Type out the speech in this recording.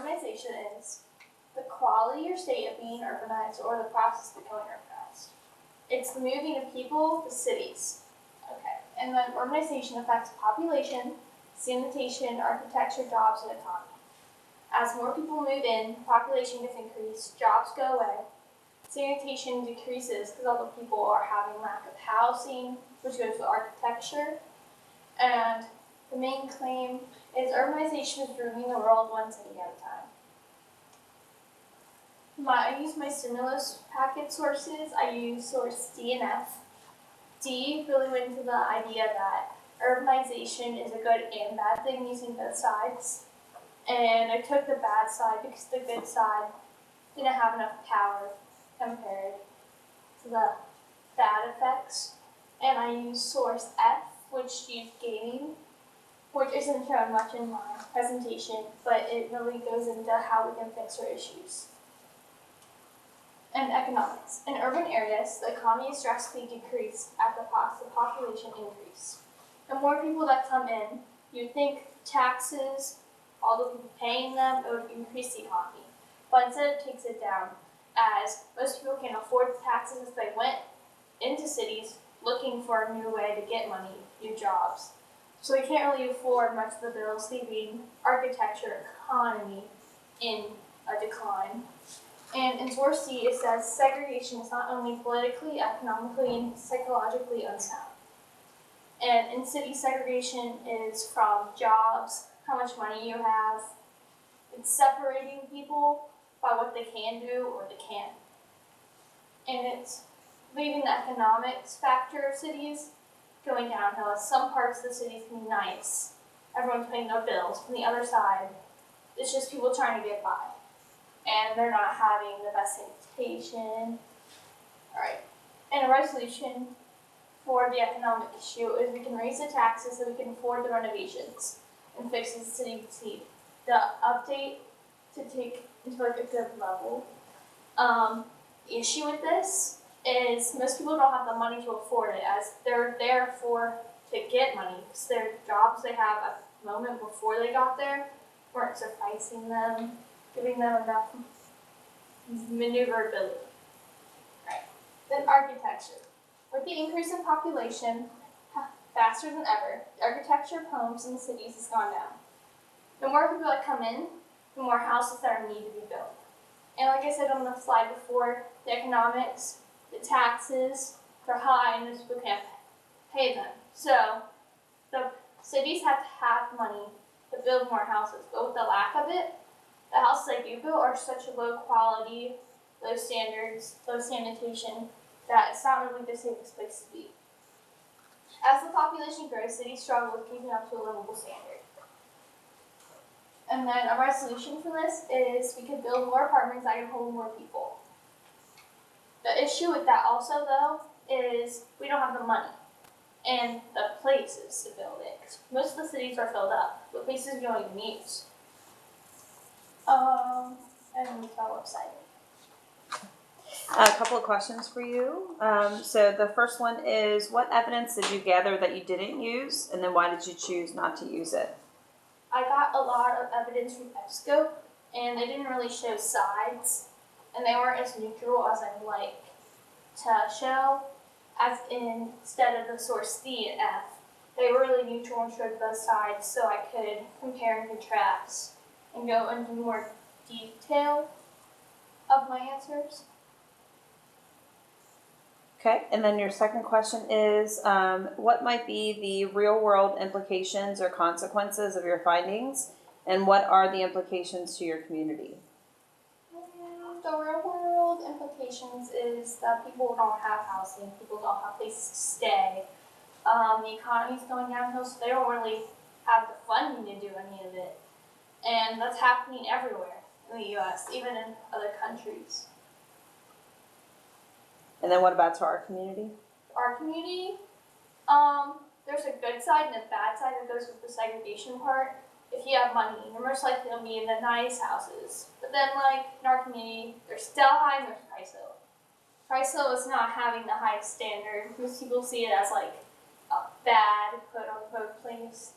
urbanization is the quality or state of being urbanized or the process of becoming urbanized. It's the moving of people to cities. Okay, and then urbanization affects population, sanitation, architecture, jobs, and economy. As more people move in, population gets increased, jobs go away, sanitation decreases because all the people are having lack of housing, which goes to architecture. And the main claim is urbanization is ruining the world one city at a time. I use my stimulus packet sources. I use source D and F. D really went into the idea that urbanization is a good and bad thing using both sides. And I took the bad side because the good side didn't have enough power compared to the bad effects. And I used source F, which used gaming, which isn't shown much in my presentation, but it really goes into how we can fix our issues. And economics. In urban areas, the economy is drastically decreased at the cost of population increase. The more people that come in, you'd think taxes, all the people paying them, it would increase the economy. But instead it takes it down, as most people can't afford the taxes if they went into cities looking for a new way to get money, new jobs. So we can't really afford much of the bills, leaving architecture economy in a decline. And in source C, it says segregation is not only politically, economically, and psychologically unsound. And in city, segregation is from jobs, how much money you have. It's separating people by what they can do or they can't. And it's leaving the economics factor of cities going downhill. As some parts of the cities can be nice, everyone's paying their bills. From the other side, it's just people trying to get by. And they're not having the best sanitation. All right, and a resolution for the economic issue is we can raise the taxes so we can afford the renovations and fix the city seat. The update to take into like a good level. The issue with this is most people don't have the money to afford it, as they're there to get money because their jobs they have at the moment before they got there weren't sufficing them, giving them enough maneuverability. Right. Then architecture. With the increase in population, faster than ever, the architecture of homes in the cities has gone down. The more people that come in, the more houses that are needed to be built. And like I said on the slide before, the economics, the taxes, they're high and most people can't pay them. So the cities have to have money to build more houses, but with the lack of it, the houses they do build are such a low quality, low standards, low sanitation, that it's not really the safest place to be. As the population grows, cities struggle with keeping up to a livable standard. And then a resolution for this is we could build more apartments that can hold more people. The issue with that also, though, is we don't have the money and the places to build it. 'Cause most of the cities are filled up, but places we don't even use. And we our website. A couple of questions for you. So the first one is, what evidence did you gather that you didn't use, and then why did you choose not to use it? I got a lot of evidence from EBSCO, and they didn't really show sides, and they weren't as neutral as I'd like to show, as instead of the source D and F. They were really neutral and showed both sides, so I could compare and contrast and go into more detail of my answers. Okay, and then your second question is, what might be the real-world implications or consequences of your findings, and what are the implications to your community? The real-world implications is that people don't have housing, people don't have places to stay. The economy's going downhill, so they don't really have the funding to do any of it. And that's happening everywhere in the U.S., even in other countries. And then what about to our community? Our community, there's a good side and a bad side that goes with the segregation part. If you have money, you're most likely to be in the nice houses. But then, like, in our community, there's Delhi and there's Price Hill. Price Hill is not having the highest standard. Most people see it as, like, a bad, quote-unquote, place.